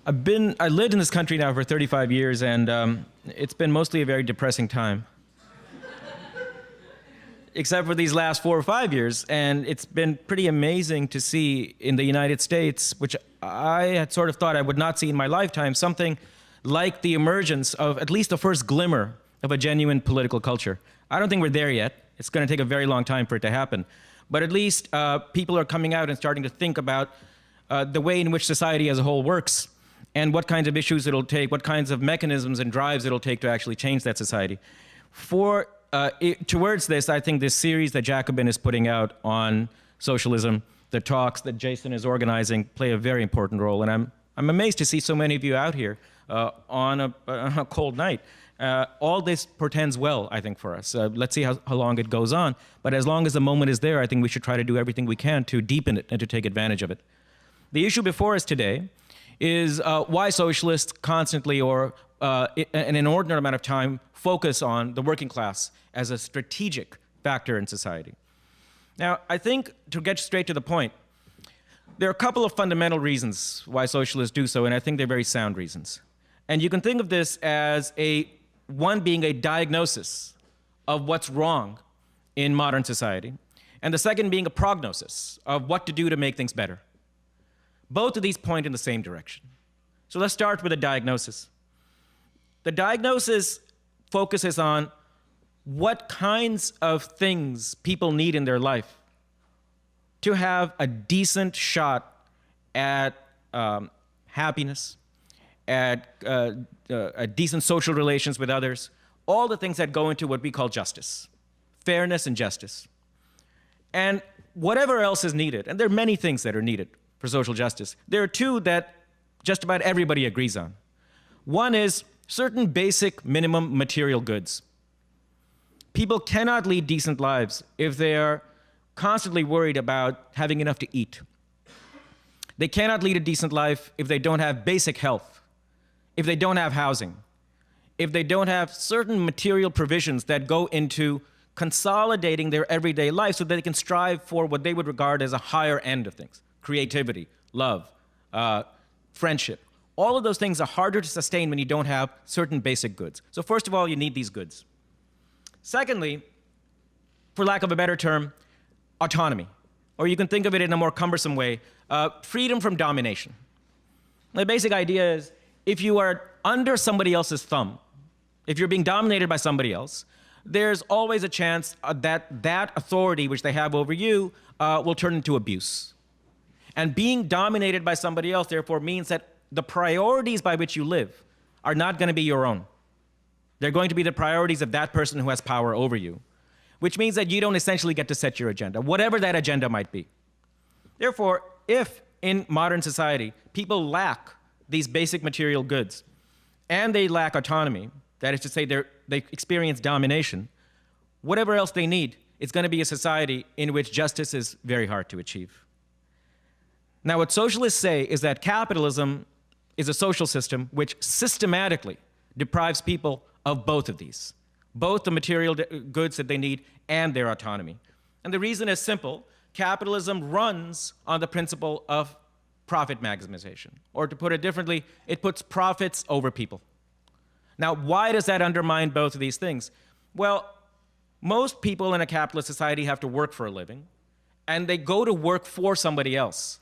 I lived in this country now for 35 years, and it's been mostly a very depressing time. Except for these last 4 or 5 years, and it's been pretty amazing to see in the United States, which I had sort of thought I would not see in my lifetime, something like the emergence of at least the first glimmer of a genuine political culture. I don't think we're there yet. It's going to take a very long time for it to happen. But at least people are coming out and starting to think about the way in which society as a whole works, and what kinds of issues it'll take, what kinds of mechanisms and drives it'll take to actually change that society. Towards this, I think this series that Jacobin is putting out on socialism, the talks that Jason is organizing, play a very important role. And I'm amazed to see so many of you out here on a cold night. All this portends well, I think, for us. Let's see how long it goes on. But as long as the moment is there, I think we should try to do everything we can to deepen it and to take advantage of it. The issue before us today is why socialists constantly, or in an inordinate amount of time, focus on the working class as a strategic factor in society. Now, I think, to get straight to the point, there are a couple of fundamental reasons why socialists do so, and I think they're very sound reasons. And you can think of this as one being a diagnosis of what's wrong in modern society, and the second being a prognosis of what to do to make things better. Both of these point in the same direction. So let's start with a diagnosis. The diagnosis focuses on what kinds of things people need in their life to have a decent shot at happiness, at decent social relations with others, all the things that go into what we call justice, fairness and justice. And whatever else is needed, and there are many things that are needed for social justice, there are two that just about everybody agrees on. One is certain basic minimum material goods. People cannot lead decent lives if they are constantly worried about having enough to eat. They cannot lead a decent life if they don't have basic health, if they don't have housing, if they don't have certain material provisions that go into consolidating their everyday life so that they can strive for what they would regard as a higher end of things. Creativity, love, friendship. All of those things are harder to sustain when you don't have certain basic goods. So first of all, you need these goods. Secondly, for lack of a better term, autonomy. Or you can think of it in a more cumbersome way, freedom from domination. The basic idea is, if you are under somebody else's thumb, if you're being dominated by somebody else, there's always a chance that that authority which they have over you will turn into abuse. And being dominated by somebody else, therefore, means that the priorities by which you live are not going to be your own. They're going to be the priorities of that person who has power over you, which means that you don't essentially get to set your agenda, whatever that agenda might be. Therefore, if in modern society people lack these basic material goods and they lack autonomy, that is to say they experience domination, whatever else they need, it's going to be a society in which justice is very hard to achieve. Now, what socialists say is that capitalism is a social system which systematically deprives people of both of these, both the material goods that they need and their autonomy. And the reason is simple. Capitalism runs on the principle of profit maximization. Or to put it differently, it puts profits over people. Now, why does that undermine both of these things? Well, most people in a capitalist society have to work for a living, and they go to work for somebody else.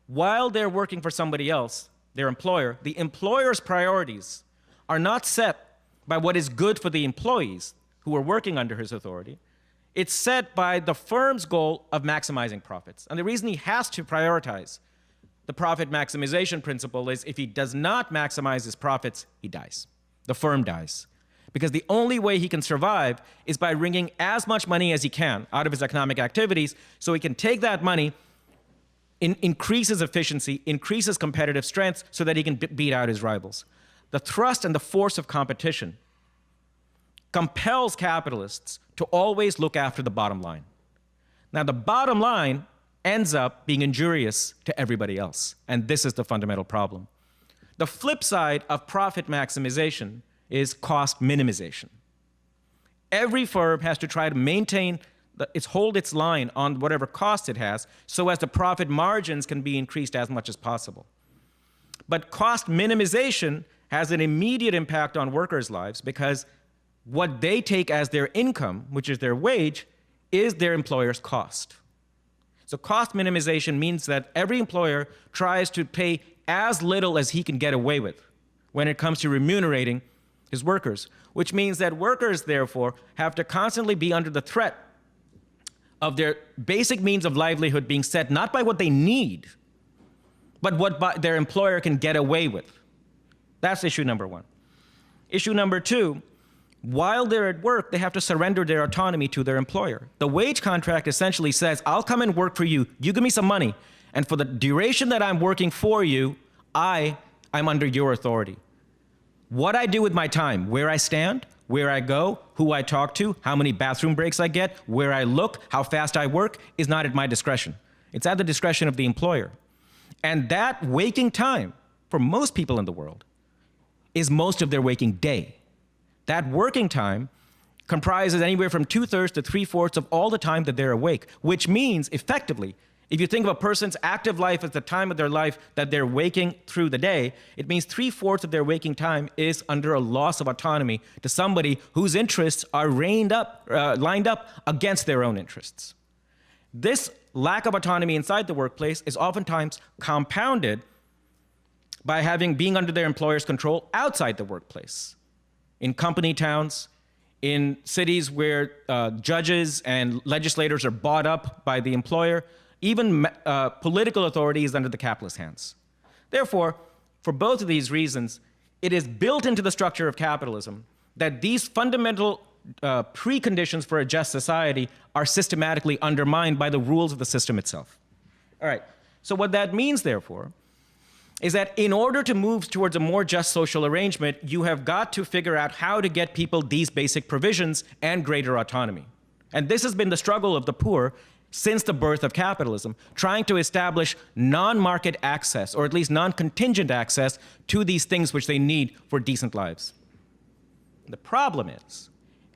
While they're working for somebody else, their employer, the employer's priorities are not set by what is good for the employees who are working under his authority. It's set by the firm's goal of maximizing profits. And the reason he has to prioritize the profit maximization principle is if he does not maximize his profits, he dies. The firm dies. Because the only way he can survive is by wringing as much money as he can out of his economic activities so he can take that money, increases efficiency, increases competitive strength so that he can beat out his rivals. The thrust and the force of competition compels capitalists to always look after the bottom line. Now, the bottom line ends up being injurious to everybody else, and this is the fundamental problem. The flip side of profit maximization is cost minimization. Every firm has to try to maintain, hold its line on whatever cost it has so as the profit margins can be increased as much as possible. But cost minimization has an immediate impact on workers' lives because what they take as their income, which is their wage, is their employer's cost. So cost minimization means that every employer tries to pay as little as he can get away with when it comes to remunerating his workers, which means that workers, therefore, have to constantly be under the threat of their basic means of livelihood being set not by what they need, but what their employer can get away with. That's issue number one. Issue number two, while they're at work, they have to surrender their autonomy to their employer. The wage contract essentially says, I'll come and work for you, you give me some money, and for the duration that I'm working for you, I'm under your authority. What I do with my time, where I stand, where I go, who I talk to, how many bathroom breaks I get, where I look, how fast I work, is not at my discretion. It's at the discretion of the employer. And that waking time, for most people in the world, is most of their waking day. That working time comprises anywhere from 2/3 to 3/4 of all the time that they're awake, which means, effectively, if you think of a person's active life as the time of their life that they're waking through the day, it means 3/4 of their waking time is under a loss of autonomy to somebody whose interests are lined up against their own interests. This lack of autonomy inside the workplace is oftentimes compounded by being under their employer's control outside the workplace. In company towns, in cities where judges and legislators are bought up by the employer, even political authority is under the capitalist hands. Therefore, for both of these reasons, it is built into the structure of capitalism that these fundamental preconditions for a just society are systematically undermined by the rules of the system itself. All right, so what that means, therefore, is that in order to move towards a more just social arrangement, you have got to figure out how to get people these basic provisions and greater autonomy. And this has been the struggle of the poor since the birth of capitalism, trying to establish non-market access, or at least non-contingent access, to these things which they need for decent lives. The problem is,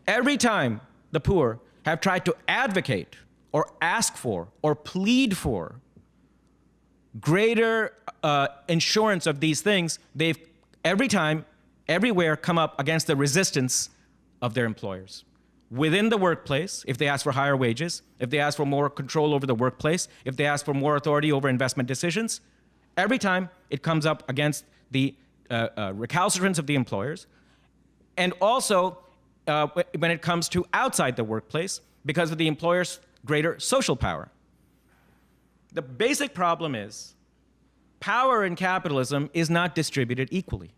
every time the poor have tried to advocate or ask for or plead for greater insurance of these things, they've every time, everywhere come up against the resistance of their employers. Within the workplace, if they ask for higher wages, if they ask for more control over the workplace, if they ask for more authority over investment decisions, every time it comes up against the recalcitrance of the employers. And also, when it comes to outside the workplace, because of the employer's greater social power. The basic problem is, power in capitalism is not distributed equally.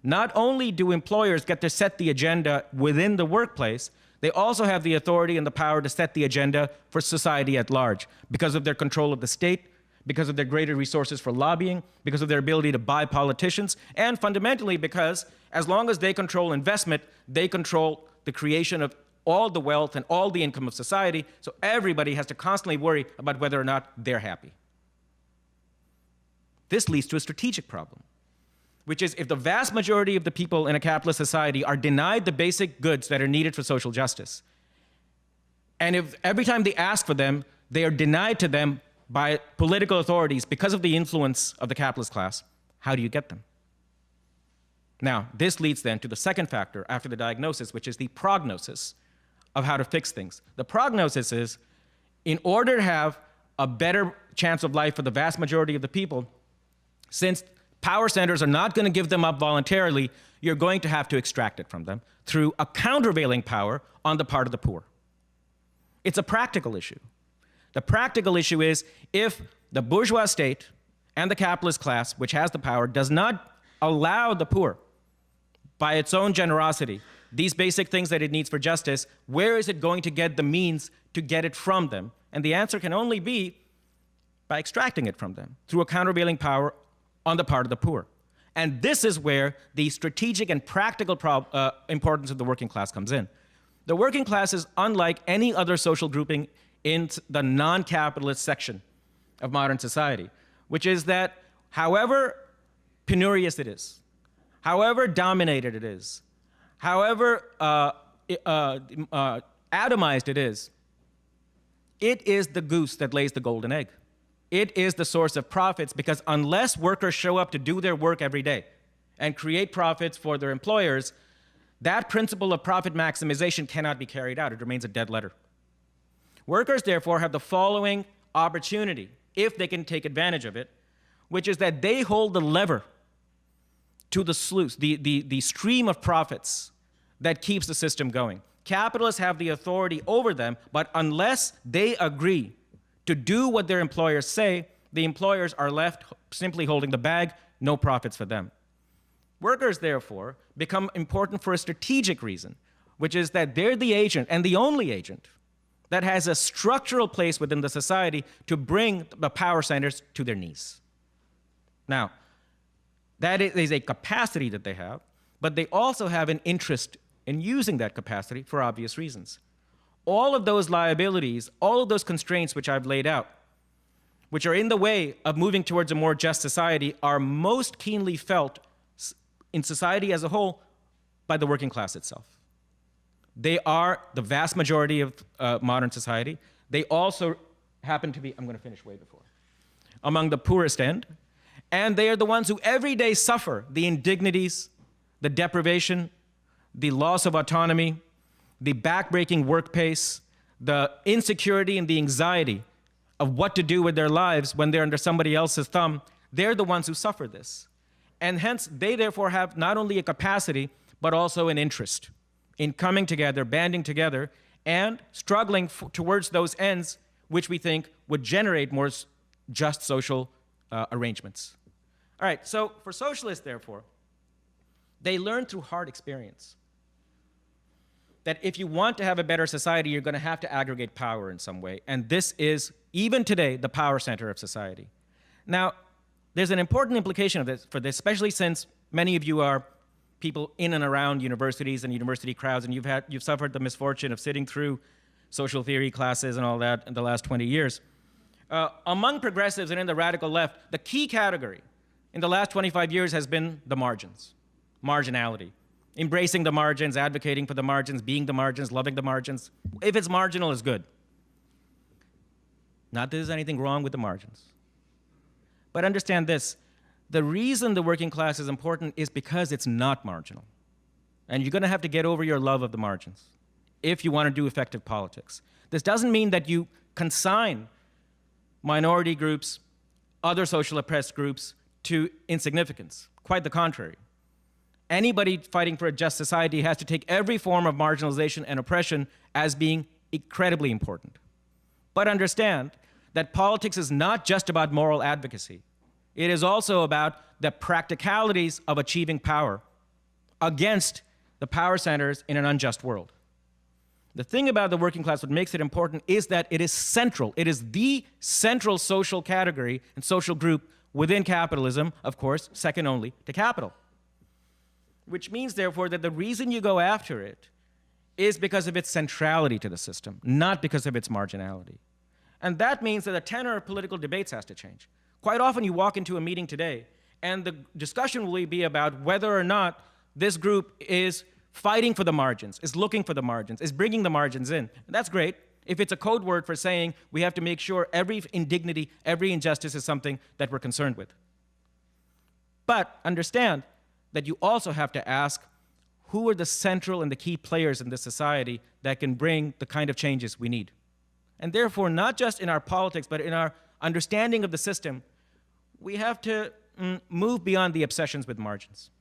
Not only do employers get to set the agenda within the workplace, they also have the authority and the power to set the agenda for society at large because of their control of the state, because of their greater resources for lobbying, because of their ability to buy politicians, and fundamentally because as long as they control investment, they control the creation of all the wealth and all the income of society, so everybody has to constantly worry about whether or not they're happy. This leads to a strategic problem, which is if the vast majority of the people in a capitalist society are denied the basic goods that are needed for social justice, and if every time they ask for them, they are denied to them by political authorities because of the influence of the capitalist class, how do you get them? Now, this leads then to the second factor after the diagnosis, which is the prognosis of how to fix things. The prognosis is, in order to have a better chance of life for the vast majority of the people, since power centers are not going to give them up voluntarily, you're going to have to extract it from them through a countervailing power on the part of the poor. It's a practical issue. The practical issue is if the bourgeois state and the capitalist class, which has the power, does not allow the poor, by its own generosity, these basic things that it needs for justice, where is it going to get the means to get it from them? And the answer can only be by extracting it from them through a countervailing power on the part of the poor. And this is where the strategic and practical importance of the working class comes in. The working class is unlike any other social grouping in the non-capitalist section of modern society, which is that however penurious it is, however dominated it is, however atomized it is the goose that lays the golden egg. It is the source of profits, because unless workers show up to do their work every day and create profits for their employers, that principle of profit maximization cannot be carried out. It remains a dead letter. Workers, therefore, have the following opportunity, if they can take advantage of it, which is that they hold the lever to the sluice, the stream of profits that keeps the system going. Capitalists have the authority over them, but unless they agree to do what their employers say, the employers are left simply holding the bag, no profits for them. Workers, therefore, become important for a strategic reason, which is that they're the agent, and the only agent, that has a structural place within the society to bring the power centers to their knees. Now, that is a capacity that they have, but they also have an interest in using that capacity for obvious reasons. All of those liabilities, all of those constraints which I've laid out, which are in the way of moving towards a more just society, are most keenly felt in society as a whole by the working class itself. They are the vast majority of modern society. They also happen to be, I'm going to finish way before, among the poorest end, and they are the ones who every day suffer the indignities, the deprivation, the loss of autonomy, the backbreaking work pace, the insecurity and the anxiety of what to do with their lives when they're under somebody else's thumb. They're the ones who suffer this. And hence, they therefore have not only a capacity, but also an interest in coming together, banding together, and struggling towards those ends which we think would generate more just social arrangements. All right, so for socialists, therefore, they learn through hard experience that if you want to have a better society, you're going to have to aggregate power in some way. And this is, even today, the power center of society. Now, there's an important implication of this, for this, especially since many of you are people in and around universities and university crowds, and you've suffered the misfortune of sitting through social theory classes and all that in the last 20 years. Among progressives and in the radical left, the key category in the last 25 years has been the margins, marginality. Embracing the margins, advocating for the margins, being the margins, loving the margins. If it's marginal, it's good. Not that there's anything wrong with the margins. But understand this, the reason the working class is important is because it's not marginal. And you're going to have to get over your love of the margins if you want to do effective politics. This doesn't mean that you consign minority groups, other social oppressed groups to insignificance. Quite the contrary. Anybody fighting for a just society has to take every form of marginalization and oppression as being incredibly important. But understand that politics is not just about moral advocacy. It is also about the practicalities of achieving power against the power centers in an unjust world. The thing about the working class, what makes it important, is that it is central. It is the central social category and social group within capitalism, of course, second only to capital. Which means, therefore, that the reason you go after it is because of its centrality to the system, not because of its marginality. And that means that the tenor of political debates has to change. Quite often you walk into a meeting today, and the discussion will be about whether or not this group is fighting for the margins, is looking for the margins, is bringing the margins in. And that's great if it's a code word for saying we have to make sure every indignity, every injustice is something that we're concerned with. But understand that you also have to ask, who are the central and the key players in this society that can bring the kind of changes we need? And therefore, not just in our politics, but in our understanding of the system, we have to move beyond the obsessions with margins.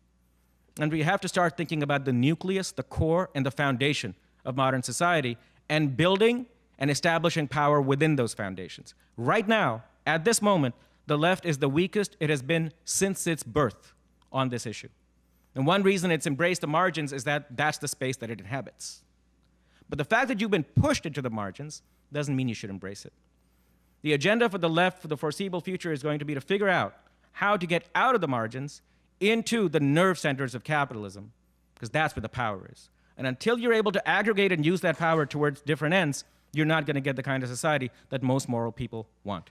And we have to start thinking about the nucleus, the core, and the foundation of modern society, and building and establishing power within those foundations. Right now, at this moment, the left is the weakest it has been since its birth on this issue. And one reason it's embraced the margins is that that's the space that it inhabits. But the fact that you've been pushed into the margins doesn't mean you should embrace it. The agenda for the left for the foreseeable future is going to be to figure out how to get out of the margins into the nerve centers of capitalism, because that's where the power is. And until you're able to aggregate and use that power towards different ends, you're not going to get the kind of society that most moral people want.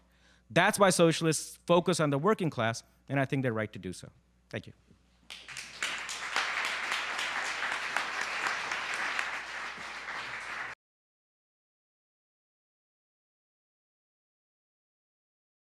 That's why socialists focus on the working class, and I think they're right to do so. Thank you.